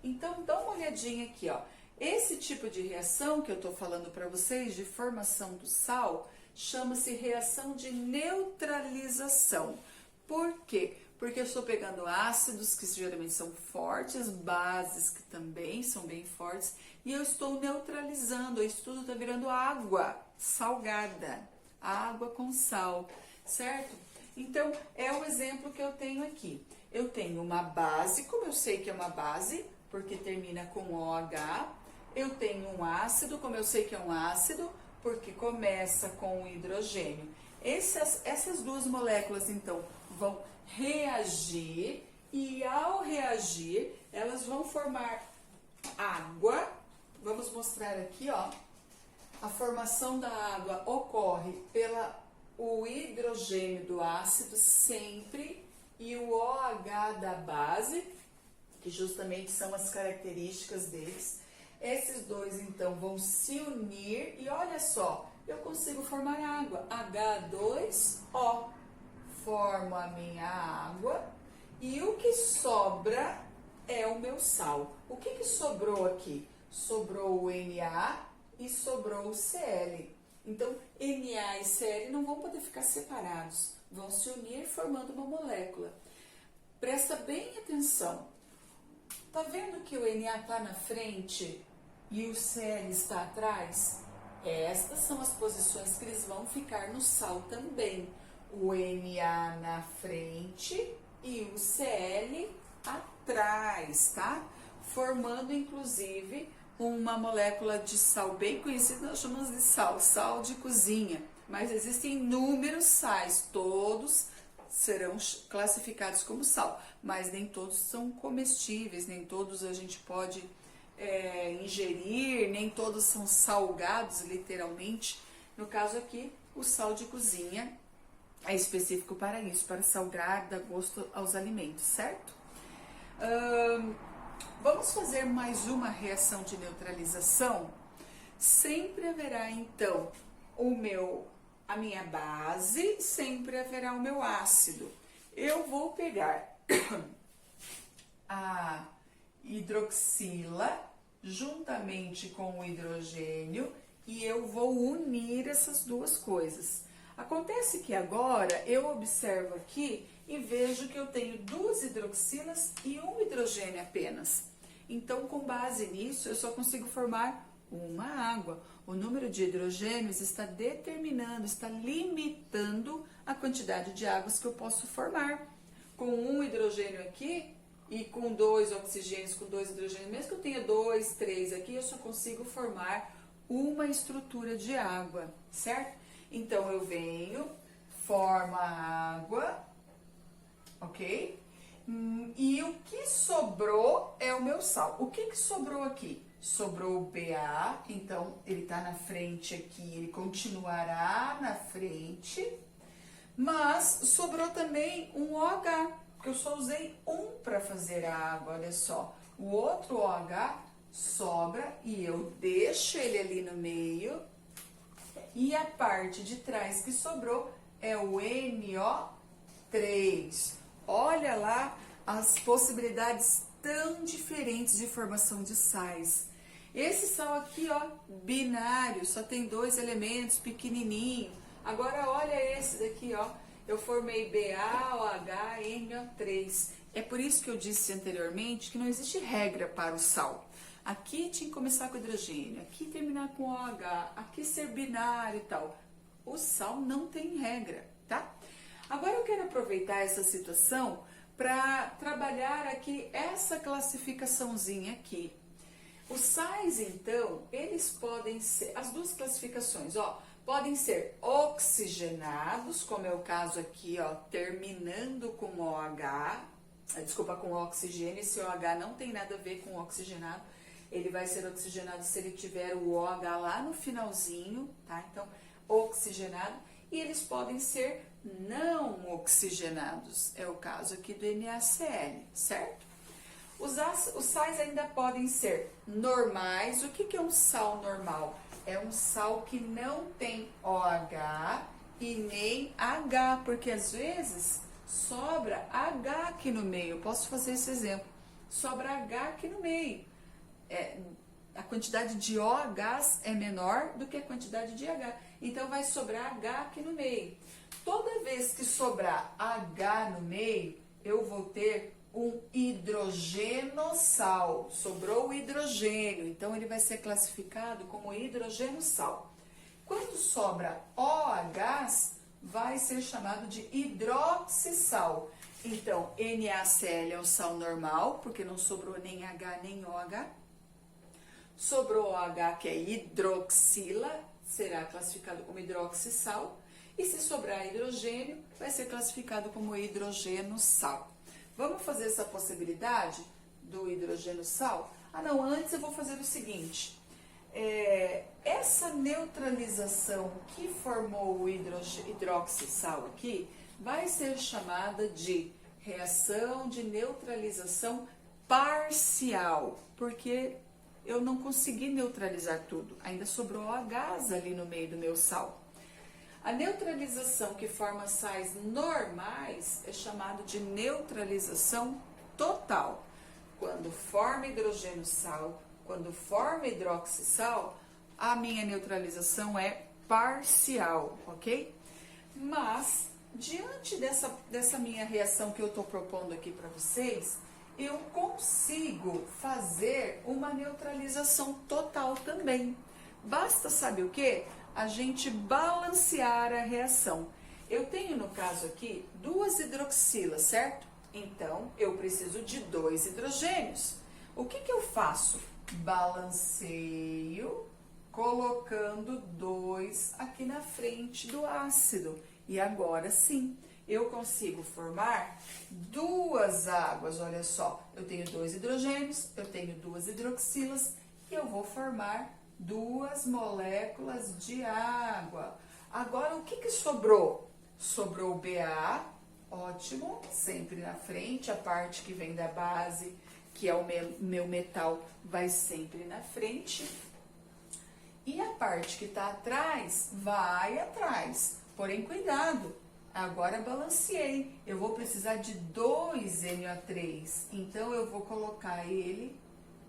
Então, dá uma olhadinha aqui, ó. Esse tipo de reação que eu estou falando para vocês, de formação do sal, chama-se reação de neutralização. Por quê? Porque eu estou pegando ácidos que geralmente são fortes, bases que também são bem fortes, e eu estou neutralizando, isso tudo está virando água salgada, água com sal, certo? Então, é o exemplo que eu tenho aqui. Eu tenho uma base, como eu sei que é uma base, porque termina com OH. Eu tenho um ácido, como eu sei que é um ácido, porque começa com o hidrogênio. Essas duas moléculas, então, vão reagir, e ao reagir, elas vão formar água, vamos mostrar aqui, ó. A formação da água ocorre o hidrogênio do ácido sempre e o OH da base, que justamente são as características deles. Esses dois, então, vão se unir e olha só, eu consigo formar água. H2O. Formo a minha água e o que sobra é o meu sal. O que sobrou aqui? Sobrou o Na e sobrou o Cl. Então, Na e Cl não vão poder ficar separados, vão se unir formando uma molécula. Presta bem atenção. Tá vendo que o Na está na frente e o Cl está atrás? Estas são as posições que eles vão ficar no sal também. O Na na frente e o Cl atrás, tá? Formando, inclusive, uma molécula de sal bem conhecida, nós chamamos de sal de cozinha. Mas existem inúmeros sais, todos serão classificados como sal, mas nem todos são comestíveis, nem todos a gente pode ingerir, nem todos são salgados, literalmente. No caso aqui, o sal de cozinha é específico para isso, para salgar, dar gosto aos alimentos, certo? Vamos fazer mais uma reação de neutralização. Sempre haverá, então, a minha base, sempre haverá o meu ácido. Eu vou pegar a hidroxila juntamente com o hidrogênio e eu vou unir essas duas coisas. Acontece que agora eu observo aqui e vejo que eu tenho duas hidroxilas e um hidrogênio apenas. Então, com base nisso, eu só consigo formar uma água. O número de hidrogênios está determinando, está limitando a quantidade de águas que eu posso formar. Com um hidrogênio aqui e com dois oxigênios, com dois hidrogênios, mesmo que eu tenha 2, 3 aqui, eu só consigo formar uma estrutura de água, certo? Então, eu venho, formo a água, ok? E o que sobrou é o meu sal. O que sobrou aqui? Sobrou o Ba, então ele está na frente aqui, ele continuará na frente, mas sobrou também um OH, porque eu só usei um para fazer a água, olha só. O outro OH sobra e eu deixo ele ali no meio. E a parte de trás que sobrou é o NO3. Olha lá as possibilidades tão diferentes de formação de sais. Esse sal aqui, ó, binário, só tem 2 elementos, pequenininho. Agora olha esse daqui, ó. Eu formei BaOH, NO3. É por isso que eu disse anteriormente que não existe regra para o sal. Aqui tinha que começar com hidrogênio, aqui terminar com OH, aqui ser binário e tal. O sal não tem regra, tá? Agora eu quero aproveitar essa situação para trabalhar aqui essa classificaçãozinha aqui. Os sais, então, eles podem ser, as duas classificações, ó, podem ser oxigenados, como é o caso aqui, ó, terminando com OH, desculpa, com oxigênio. Esse OH não tem nada a ver com oxigenado. Ele vai ser oxigenado se ele tiver o OH lá no finalzinho, tá? Então, oxigenado. E eles podem ser não oxigenados. É o caso aqui do NaCl, certo? Os sais ainda podem ser normais. O que é um sal normal? É um sal que não tem OH e nem H, porque às vezes sobra H aqui no meio. Eu posso fazer esse exemplo. Sobra H aqui no meio. A quantidade de OHs é menor do que a quantidade de H. Então, vai sobrar H aqui no meio. Toda vez que sobrar H no meio, eu vou ter um hidrogenossal. Sobrou o hidrogênio, então ele vai ser classificado como hidrogenossal. Quando sobra OHs, vai ser chamado de hidroxissal. Então, NaCl é um sal normal, porque não sobrou nem H nem OH. Sobrou OH, que é hidroxila, será classificado como hidroxissal. E se sobrar hidrogênio, vai ser classificado como hidrogenossal. Vamos fazer essa possibilidade do hidrogenossal? Ah, não, antes eu vou fazer o seguinte. essa neutralização que formou o hidroxissal aqui vai ser chamada de reação de neutralização parcial, porque eu não consegui neutralizar tudo, ainda sobrou a gás ali no meio do meu sal. A neutralização que forma sais normais é chamada de neutralização total. Quando forma hidrogênio sal, quando forma hidroxissal, a minha neutralização é parcial, ok? Mas, diante dessa minha reação que eu estou propondo aqui para vocês, eu consigo fazer uma neutralização total também. Basta, sabe o que? A gente balancear a reação. Eu tenho, no caso aqui, 2 hidroxilas, certo? Então, eu preciso de 2 hidrogênios. O que eu faço? Balanceio, colocando 2 aqui na frente do ácido. E agora sim, eu consigo formar 2 águas. Olha só, eu tenho 2 hidrogênios, eu tenho 2 hidroxilas e eu vou formar 2 moléculas de água. Agora, o que sobrou? Sobrou o Ba, ótimo, sempre na frente, a parte que vem da base, que é o meu metal, vai sempre na frente. E a parte que está atrás, vai atrás. Porém, cuidado, agora balanceei. Eu vou precisar de 2 NO3, então eu vou colocar ele,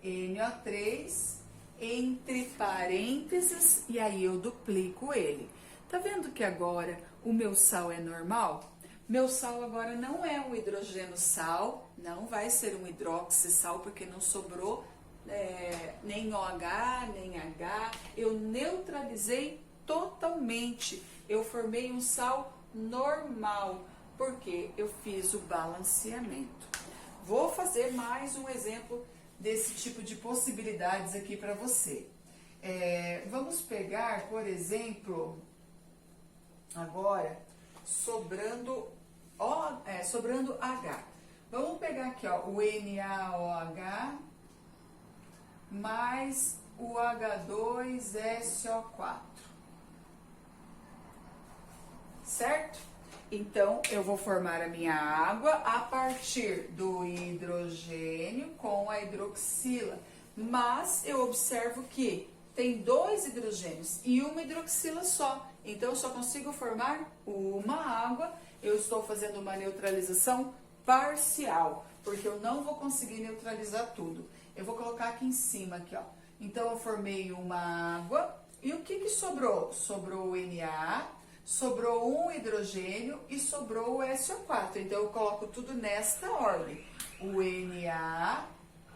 NO3, entre parênteses, e aí eu duplico ele. Tá vendo que agora o meu sal é normal? Meu sal agora não é um hidrogênio sal, não vai ser um hidroxissal, porque não sobrou nem OH, nem H. Eu neutralizei totalmente. Eu formei um sal normal, porque eu fiz o balanceamento. Vou fazer mais um exemplo desse tipo de possibilidades aqui para você. Vamos pegar, por exemplo, agora, sobrando H. Vamos pegar aqui, ó, o NaOH mais o H2SO4. Certo? Então, eu vou formar a minha água a partir do hidrogênio com a hidroxila. Mas eu observo que tem 2 hidrogênios e uma hidroxila só. Então, eu só consigo formar uma água. Eu estou fazendo uma neutralização parcial, porque eu não vou conseguir neutralizar tudo. Eu vou colocar aqui em cima, aqui, ó. Então, eu formei uma água. E o que sobrou? Sobrou o Na, sobrou um hidrogênio e sobrou o SO4. Então, eu coloco tudo nesta ordem. O Na,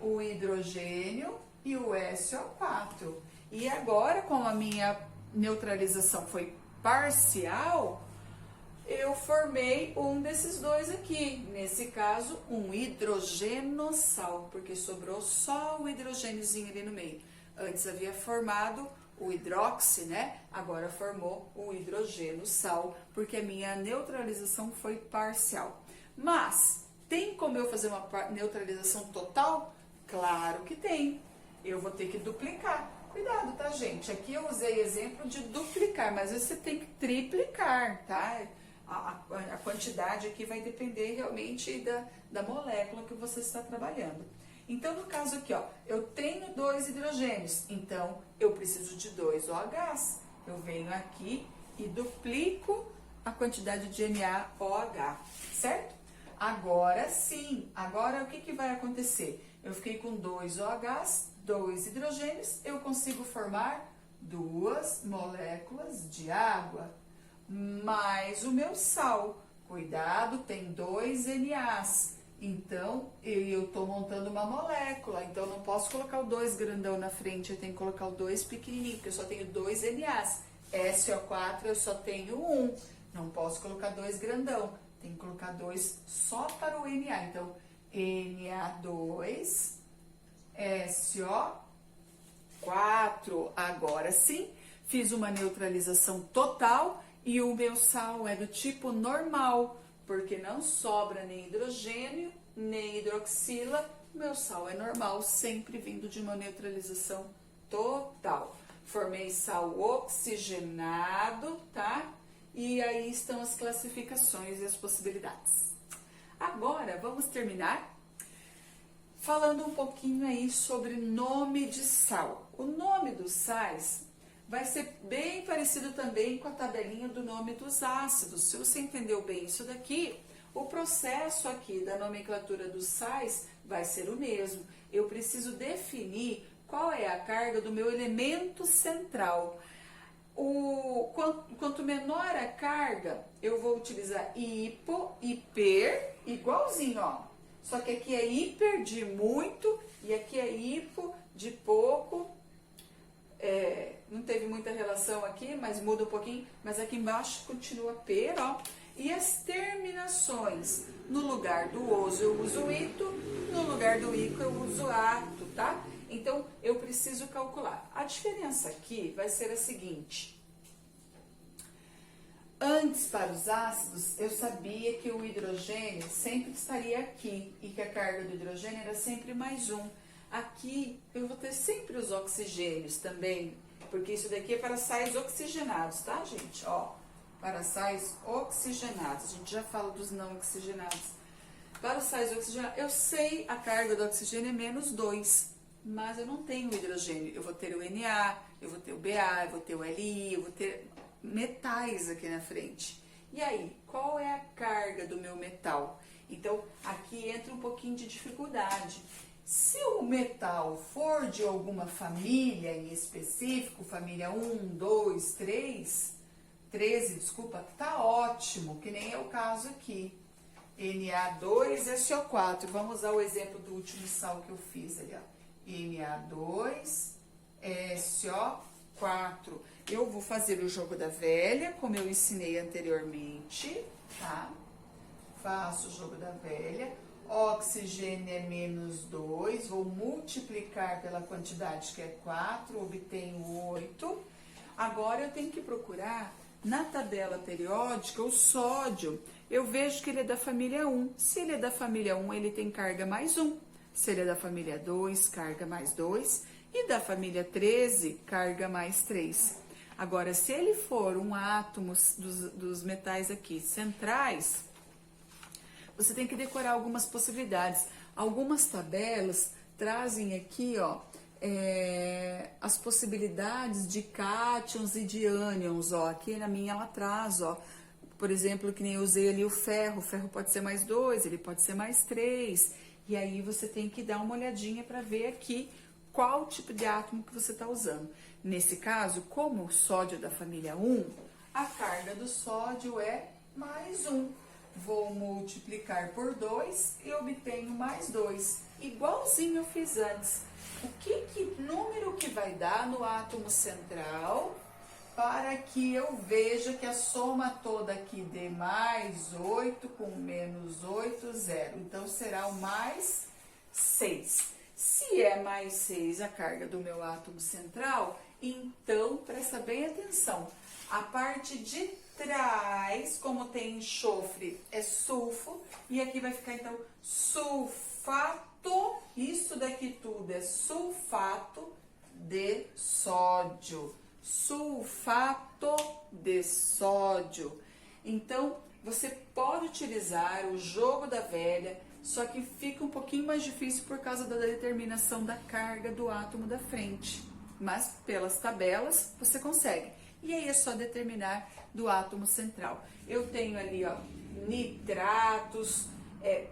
o hidrogênio e o SO4. E agora, como a minha neutralização foi parcial, eu formei um desses 2 aqui. Nesse caso, um hidrogenosal, porque sobrou só o hidrogêniozinho ali no meio. Antes havia formado o hidroxi, né? Agora formou o hidrogênio sal, porque a minha neutralização foi parcial. Mas, tem como eu fazer uma neutralização total? Claro que tem. Eu vou ter que duplicar. Cuidado, tá, gente? Aqui eu usei exemplo de duplicar, mas você tem que triplicar, tá? A quantidade aqui vai depender realmente da molécula que você está trabalhando. Então, no caso aqui, ó, eu tenho 2 hidrogênios, então eu preciso de 2 OHs. Eu venho aqui e duplico a quantidade de NaOH, certo? Agora sim, agora o que vai acontecer? Eu fiquei com 2 OHs, 2 hidrogênios, eu consigo formar 2 moléculas de água, mais o meu sal. Cuidado, tem 2 NAs. Então, eu estou montando uma molécula, então eu não posso colocar o 2 grandão na frente, eu tenho que colocar o 2 pequenininho, porque eu só tenho 2 NAs. SO4 eu só tenho 1, não posso colocar 2 grandão, tem que colocar 2 só para o Na. Então, Na2, SO4. Agora sim, fiz uma neutralização total e o meu sal é do tipo normal, porque não sobra nem hidrogênio, nem hidroxila. O meu sal é normal, sempre vindo de uma neutralização total. Formei sal oxigenado, tá? E aí estão as classificações e as possibilidades. Agora, vamos terminar falando um pouquinho aí sobre nome de sal. O nome dos sais vai ser bem parecido também com a tabelinha do nome dos ácidos. Se você entendeu bem isso daqui, o processo aqui da nomenclatura dos sais vai ser o mesmo. Eu preciso definir qual é a carga do meu elemento central. Quanto menor a carga, eu vou utilizar hipo, hiper, igualzinho, ó. Só que aqui é hiper de muito e aqui é hipo de pouco. Não teve muita relação aqui, mas muda um pouquinho. Mas aqui embaixo continua per, ó. E as terminações, no lugar do oso eu uso ito, no lugar do ico eu uso ato, tá? Então, eu preciso calcular. A diferença aqui vai ser a seguinte. Antes, para os ácidos, eu sabia que o hidrogênio sempre estaria aqui e que a carga do hidrogênio era sempre mais um. Aqui, eu vou ter sempre os oxigênios também, porque isso daqui é para sais oxigenados, tá, gente? Ó, para sais oxigenados. A gente já fala dos não oxigenados. Para os sais oxigenados, eu sei a carga do oxigênio é menos 2. Mas eu não tenho hidrogênio, eu vou ter o Na, eu vou ter o Ba, eu vou ter o Li, eu vou ter metais aqui na frente. E aí, qual é a carga do meu metal? Então, aqui entra um pouquinho de dificuldade. Se o metal for de alguma família em específico, família 1, 2, 3, 13, desculpa, tá ótimo, que nem é o caso aqui. Na2SO4, vamos usar o exemplo do último sal que eu fiz ali, ó. Na2SO4. Eu vou fazer o jogo da velha, como eu ensinei anteriormente, tá? Faço o jogo da velha. Oxigênio é menos 2, vou multiplicar pela quantidade que é 4, obtenho 8. Agora eu tenho que procurar na tabela periódica o sódio. Eu vejo que ele é da família 1. Se ele é da família 1, ele tem carga mais 1. Se ele é da família 2, carga mais 2. E da família 13, carga mais 3. Agora, se ele for um átomo dos metais aqui centrais, você tem que decorar algumas possibilidades. Algumas tabelas trazem aqui, ó, as possibilidades de cátions e de ânions, ó. Aqui na minha ela traz, ó. Por exemplo, que nem eu usei ali o ferro pode ser mais 2, ele pode ser mais 3. E aí você tem que dar uma olhadinha para ver aqui qual tipo de átomo que você está usando. Nesse caso, como o sódio é da família 1, a carga do sódio é mais 1. Vou multiplicar por 2 e obtenho mais 2. Igualzinho eu fiz antes. Que número que vai dar no átomo central para que eu veja que a soma toda aqui dê mais 8 com menos 8, 0. Então, será o mais 6. Se é mais 6 a carga do meu átomo central, então, presta bem atenção. A parte de trás, como tem enxofre, é sulfo. E aqui vai ficar, então, sulfato. Isso daqui tudo é sulfato de sódio. Sulfato de sódio. Então, você pode utilizar o jogo da velha, só que fica um pouquinho mais difícil por causa da determinação da carga do átomo da frente. Mas pelas tabelas você consegue. E aí é só determinar do átomo central. Eu tenho ali, ó, nitratos,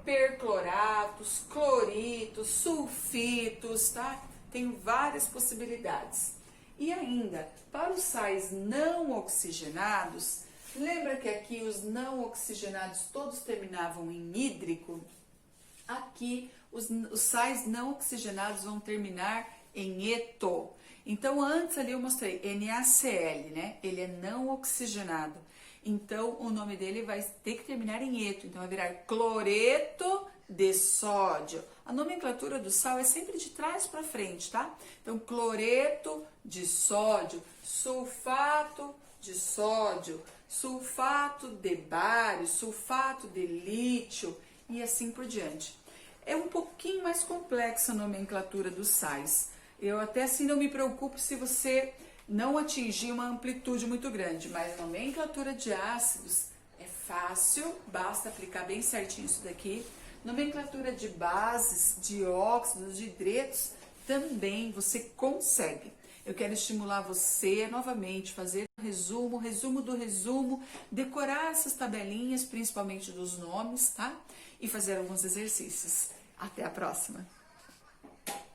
percloratos, cloritos, sulfitos, tá? Tem várias possibilidades. E ainda, para os sais não oxigenados, lembra que aqui os não oxigenados todos terminavam em hídrico? Aqui, os sais não oxigenados vão terminar em eto. Então, antes ali eu mostrei NaCl, né? Ele é não oxigenado. Então, o nome dele vai ter que terminar em eto. Então, vai virar cloreto de sódio. A nomenclatura do sal é sempre de trás para frente, tá? Então, cloreto de sódio, sulfato de sódio, sulfato de bário, sulfato de lítio e assim por diante. É um pouquinho mais complexa a nomenclatura dos sais. Eu até assim não me preocupo se você não atingir uma amplitude muito grande, mas a nomenclatura de ácidos é fácil, basta aplicar bem certinho isso daqui. Nomenclatura de bases, de óxidos, de hidretos, também você consegue. Eu quero estimular você novamente, fazer um resumo do resumo, decorar essas tabelinhas, principalmente dos nomes, tá? E fazer alguns exercícios. Até a próxima!